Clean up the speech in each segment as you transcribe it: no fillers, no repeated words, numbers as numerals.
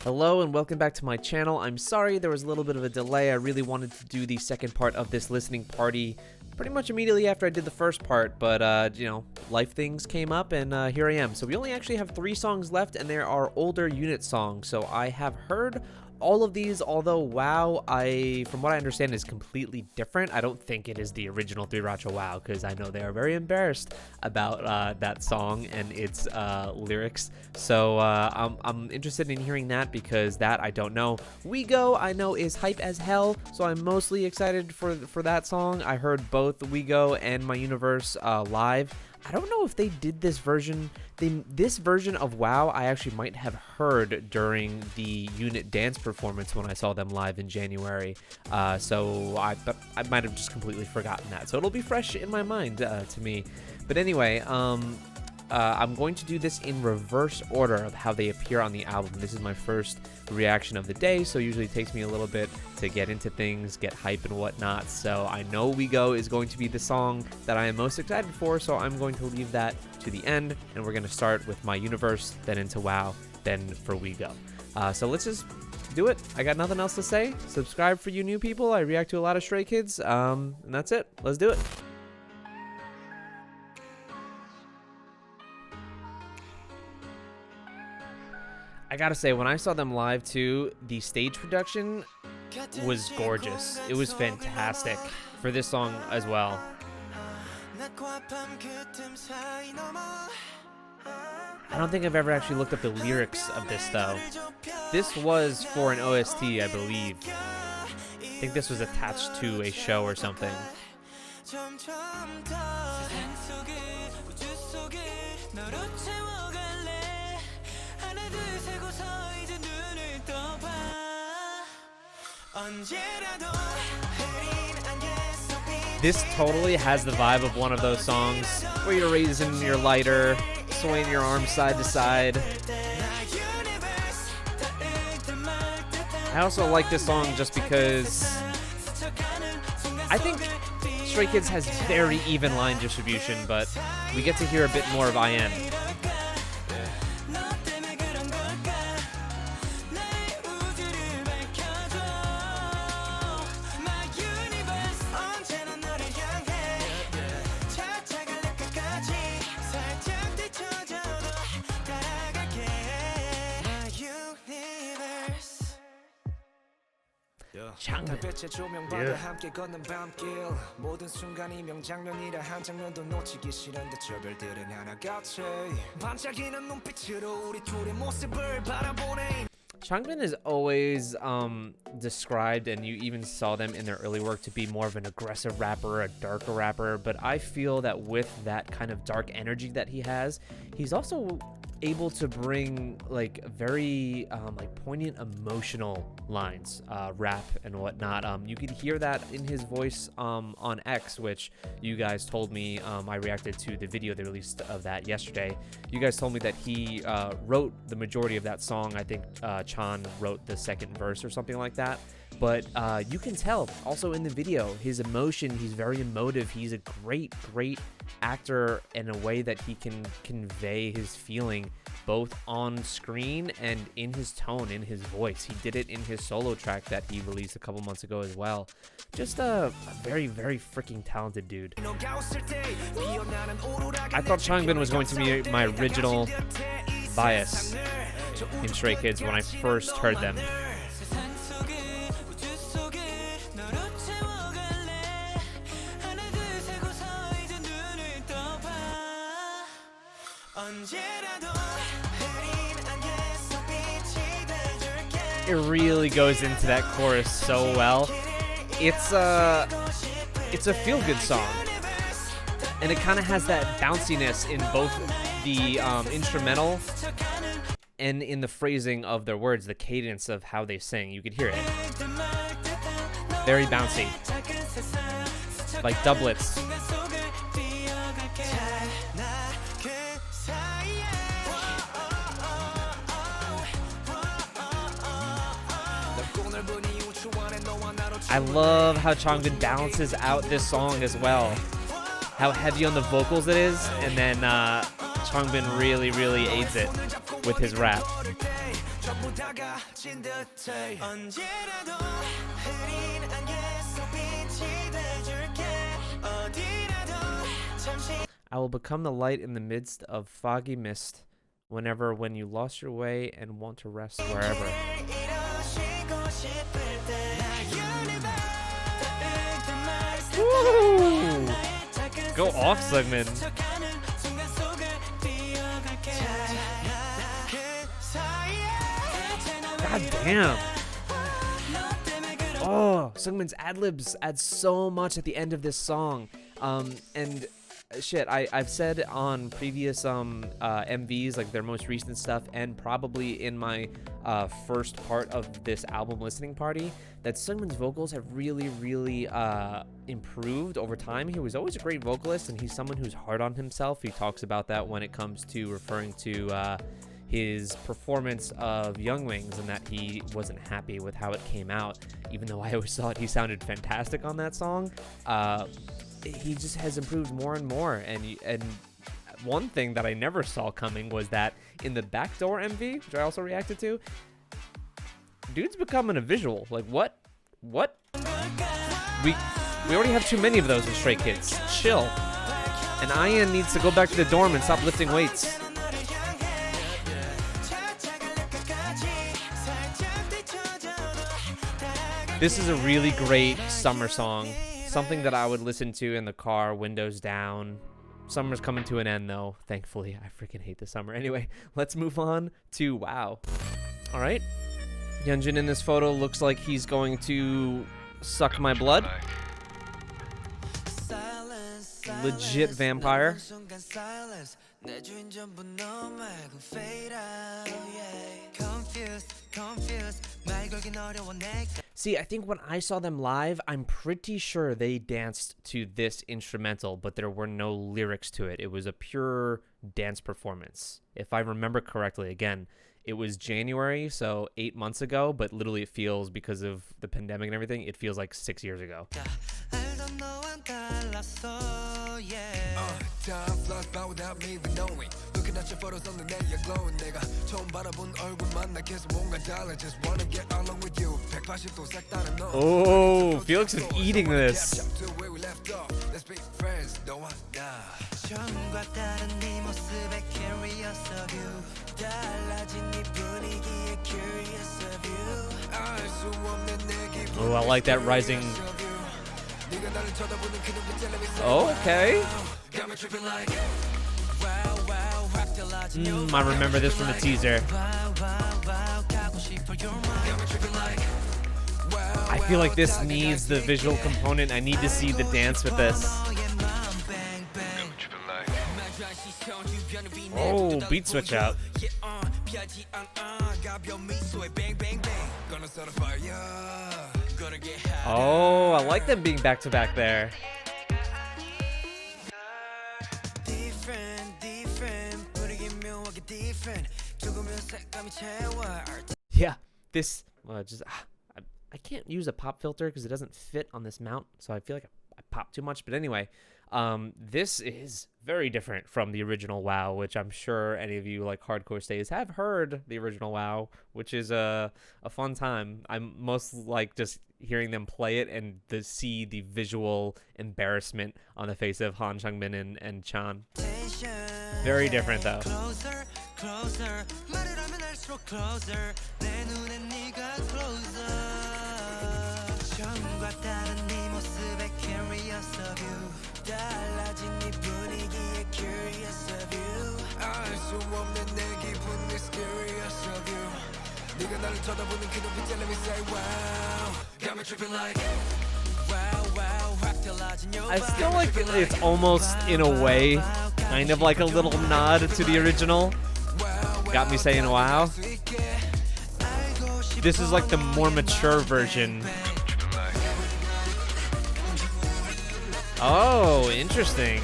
Hello and welcome back to my channel. I'm sorry there was a little bit of a delay. I really wanted to do the second part of this listening party pretty much immediately after I did the first part, but life things came up and here I am. So we only actually have 3 songs left and there are older unit songs. So I have heard all of these, although WoW, from what I understand, is completely different. I don't think it is the original 3 Racha WoW, because I know they are very embarrassed about that song and its lyrics. So I'm interested in hearing that, because that I don't know. We Go, I know, is hype as hell, so I'm mostly excited for that song. I heard both We Go and My Universe live. I don't know if they did this version. This version of WoW I actually might have heard during the unit dance performance when I saw them live in January. So I might have just completely forgotten that. So it'll be fresh in my mind to me. But anyway, I'm going to do this in reverse order of how they appear on the album. This is my first reaction of the day, so usually it takes me a little bit to get into things, get hype and whatnot. So I know We Go is going to be the song that I am most excited for, so I'm going to leave that to the end, and we're going to start with My Universe, then into WoW, then for We Go. So let's just do it. I got nothing else to say. Subscribe for you new people. I react to a lot of Stray Kids, and that's it. Let's do it. I gotta say, when I saw them live too, the stage production was gorgeous. It was fantastic for this song as well. I don't think I've ever actually looked up the lyrics of this though. This was for an OST, I believe. I think this was attached to a show or something. This totally has the vibe of one of those songs where you're raising your lighter, swaying your arms side to side. I also like this song just because I think Stray Kids has very even line distribution, but we get to hear a bit more of IM. 달빛의 조명받아 함께 걷는 밤길 모든 순간이 명장면이라 한 장면도 놓치기 싫은데 저 별들은 하나같이 반짝이는 눈빛으로 우리 둘의 모습을 바라보네. Changbin is always described, and you even saw them in their early work, to be more of an aggressive rapper, a darker rapper, but I feel that with that kind of dark energy that he has, he's also able to bring like very like poignant emotional lines, rap and whatnot. You could hear that in his voice on X, which you guys told me. I reacted to the video they released of that yesterday. You guys told me that he wrote the majority of that song. I think Chan wrote the second verse or something like that. But you can tell also in the video, his emotion, he's very emotive. He's a great actor in a way that he can convey his feeling both on screen and in his tone, in his voice. He did it in his solo track that he released a couple months ago as well. Just a very freaking talented dude. I thought Changbin was going to be my original bias in Stray Kids when I first heard them. It really goes into that chorus so well. It's a feel-good song, and it kind of has that bounciness in both the instrumental and in the phrasing of their words, the cadence of how they sing. You could hear it. Very bouncy, like doublets. I love how Changbin balances out this song as well. How heavy on the vocals it is, and then Changbin really aids it with his rap. 전부 다 가진 듯해 언제라도 흐린 안개 속 빛이 돼줄게 어디라도 잠시 I will become the light in the midst of foggy mist whenever when you lost your way and want to rest wherever. Woo! Go off, Sungmin. God damn. Oh, Sungmin's ad-libs add so much at the end of this song. And shit, I've said on previous MVs, like their most recent stuff, and probably in my first part of this album listening party, that Sungmin's vocals have really, really improved over time. He was always a great vocalist, and he's someone who's hard on himself. He talks about that when it comes to referring to his performance of Young Wings, and that he wasn't happy with how it came out, even though I always thought he sounded fantastic on that song. He just has improved more and more, and one thing that I never saw coming was that in the Backdoor MV, which I also reacted to, dude's becoming a visual. Like, what? We already have too many of those as Stray Kids. Chill. And Ian needs to go back to the dorm and stop lifting weights. This is a really great summer song. Something that I would listen to in the car, windows down. Summer's coming to an end, though, thankfully. I freaking hate the summer. Anyway, let's move on to WoW. All right. Hyunjin in this photo looks like he's going to suck my blood. Legit vampire. See, I think when I saw them live, I'm pretty sure they danced to this instrumental, but there were no lyrics to it. It was a pure dance performance. If I remember correctly, again, it was January, so 8 months ago, but literally it feels, because of the pandemic and everything, it feels like 6 years ago. Oh, Felix is eating this. Oh, I like that rising. Oh, okay. I remember this from the teaser. I feel like this needs the visual component. I need to see the dance with this. Oh, beat switch out. Oh, I like them being back to back there. Yeah, this I can't use a pop filter because it doesn't fit on this mount, so I feel like I pop too much. But anyway, this is very different from the original WoW, which I'm sure any of you like hardcore stays have heard the original WoW, which is a fun time. I'm most like just hearing them play it and to see the visual embarrassment on the face of Han Changmin and Chan. Very different though. I feel like it's almost, in a way, kind of like a little nod to the original. Got me saying wow. This is like the more mature version. Oh, interesting.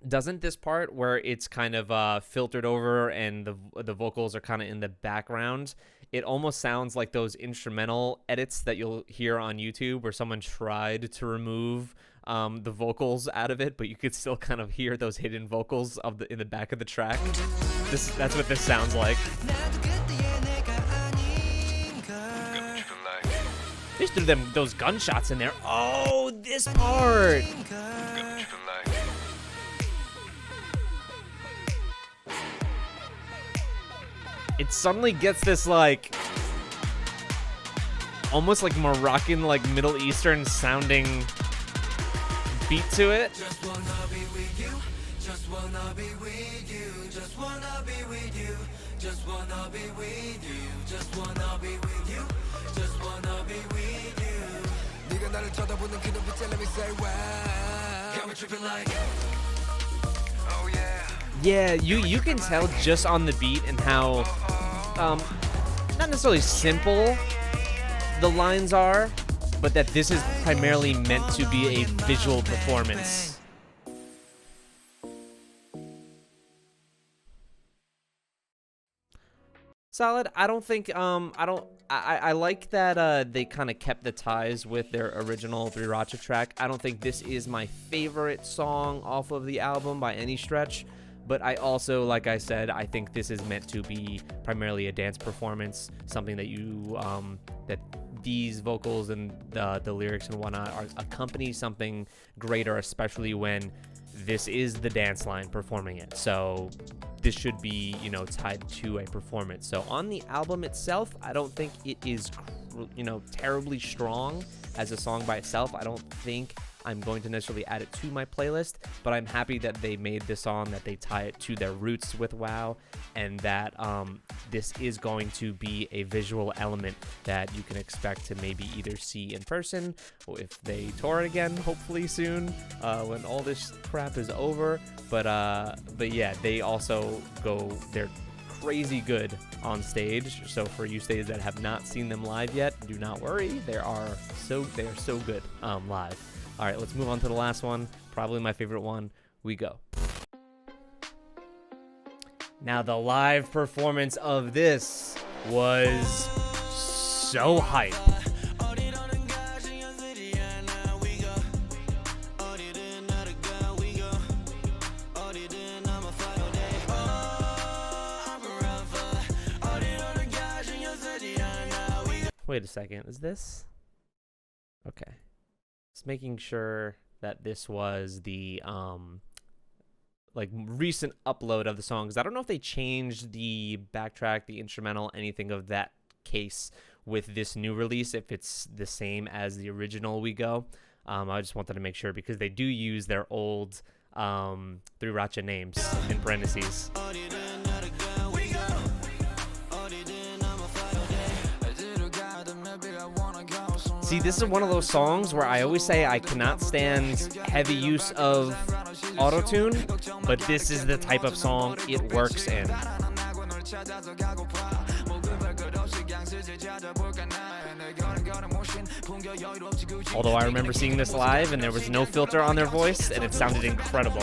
doesn't this part where it's kind of filtered over and the vocals are kind of in the background, it almost sounds like those instrumental edits that you'll hear on YouTube where someone tried to remove the vocals out of it, but you could still kind of hear those hidden vocals in the back of the track. That's what this sounds like. They just threw those gunshots in there. Oh, this part. It suddenly gets this like almost like Moroccan, like Middle Eastern sounding beat to it. Just wanna be with you. Just wanna be with you. Just wanna be with you. Just wanna be with you. Just wanna be with you. Just wanna be with you. 네가 나를 쳐다보는 그 눈빛에 let me say wow. Got me tripping like. Oh yeah. Yeah, you can tell just on the beat and how not necessarily simple the lines are, but that this is primarily meant to be a visual performance. Solid. I don't think I like that they kind of kept the ties with their original Sriracha track. I don't think this is my favorite song off of the album by any stretch, but I also, like I said, I think this is meant to be primarily a dance performance, something that you that these vocals and the lyrics and whatnot are accompany something greater, especially when this is the dance line performing it. So this should be, you know, tied to a performance. So on the album itself, I don't think it is, you know, terribly strong as a song by itself. I don't think I'm going to necessarily add it to my playlist, but I'm happy that they made this song, that they tie it to their roots with WoW, and that this is going to be a visual element that you can expect to maybe either see in person, or if they tour again, hopefully soon, when all this crap is over. But yeah, they also they're crazy good on stage. So for you stays that have not seen them live yet, do not worry. They are so good live. All right, let's move on to the last one. Probably my favorite one. We go. Now, the live performance of this was so hype. Wait a second, is this? Okay. Just making sure that this was the like recent upload of the song, because I don't know if they changed the backtrack, the instrumental, anything of that case with this new release, if it's the same as the original We Go. I just wanted to make sure, because they do use their old Sriracha names in parentheses. See, this is one of those songs where I always say I cannot stand heavy use of autotune, but this is the type of song it works in. Although I remember seeing this live and there was no filter on their voice and it sounded incredible.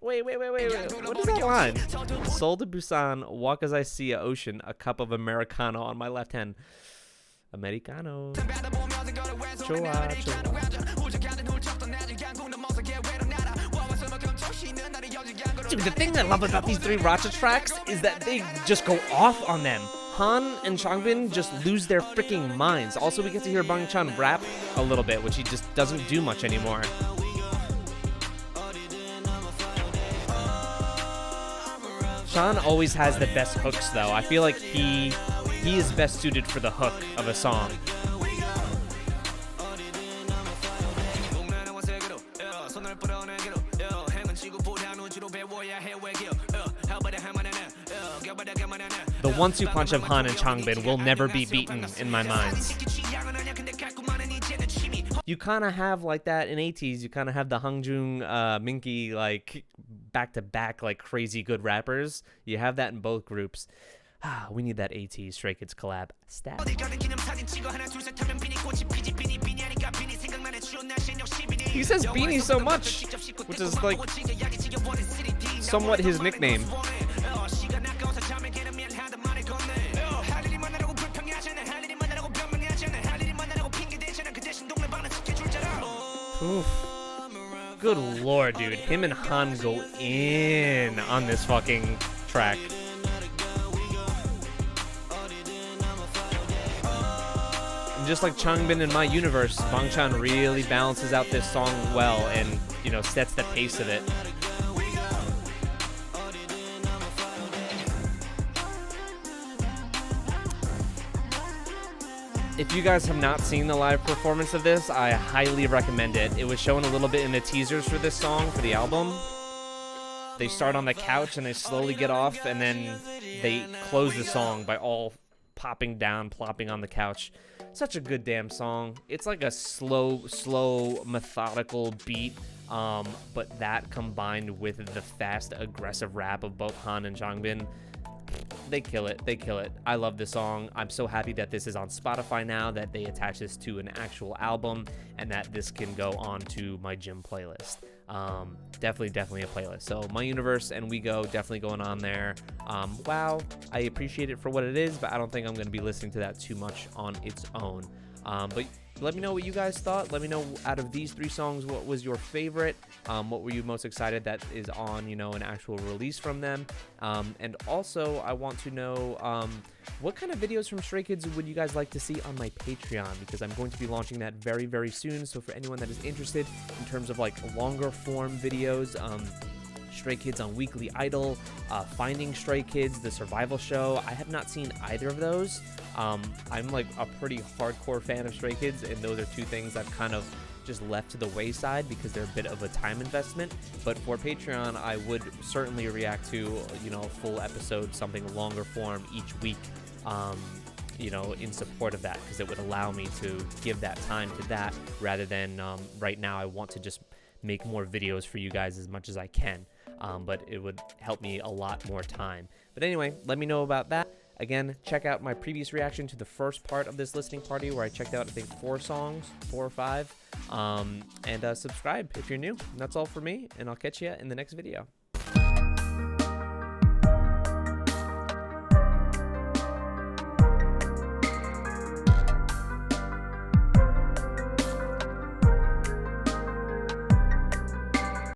Wait. What is that line? Seoul to Busan, walk as I see a ocean, a cup of Americano on my left hand. Americano. 좋아. Dude, the thing I love about these three Sriracha tracks is that they just go off on them. Han and Changbin just lose their freaking minds. Also, we get to hear Bang Chan rap a little bit, which he just doesn't do much anymore. Sean always has the best hooks, though. I feel like he is best suited for the hook of a song. The 1-2 punch of Han and Changbin will never be beaten in my mind. You kind of have like that in ATEEZ. You kind of have the Hangjung, Minky, like back-to-back, like crazy good rappers. You have that in both groups. We need that ATEEZ Stray Kids collab. Stat. He says beanie so much, which is like somewhat his nickname. Oof. Good lord, dude. Him and Han go in on this fucking track. And just like Changbin in My Universe, Bangchan really balances out this song well and, you know, sets the pace of it. If you guys have not seen the live performance of this, I highly recommend it. It was shown a little bit in the teasers for this song, for the album. They start on the couch and they slowly get off, and then they close the song by all popping down, plopping on the couch. Such a good damn song. It's like a slow, methodical beat, but that combined with the fast, aggressive rap of both Han and Changbin, they kill it. They kill it. I love this song. I'm so happy that this is on Spotify now, that they attach this to an actual album, and that this can go on to my gym playlist. Definitely a playlist. So My Universe and We Go definitely going on there. Wow, I appreciate it for what it is, but I don't think I'm going to be listening to that too much on its own. But let me know what you guys thought. Let me know, out of these 3 songs, what was your favorite? What were you most excited that is on, you know, an actual release from them? And also, I want to know what kind of videos from Stray Kids would you guys like to see on my Patreon? Because I'm going to be launching that very soon. So for anyone that is interested in terms of like longer form videos, Stray Kids on Weekly Idol, Finding Stray Kids, the survival show. I have not seen either of those. I'm like a pretty hardcore fan of Stray Kids, and those are 2 things I've kind of just left to the wayside because they're a bit of a time investment. But for Patreon, I would certainly react to, you know, a full episode, something longer form each week, you know, in support of that, because it would allow me to give that time to that rather than right now I want to just make more videos for you guys as much as I can. But it would help me a lot more time. But anyway, let me know about that. Again, check out my previous reaction to the first part of this listening party where I checked out, I think, 4 songs, 4 or 5. And subscribe if you're new. And that's all for me, and I'll catch you in the next video.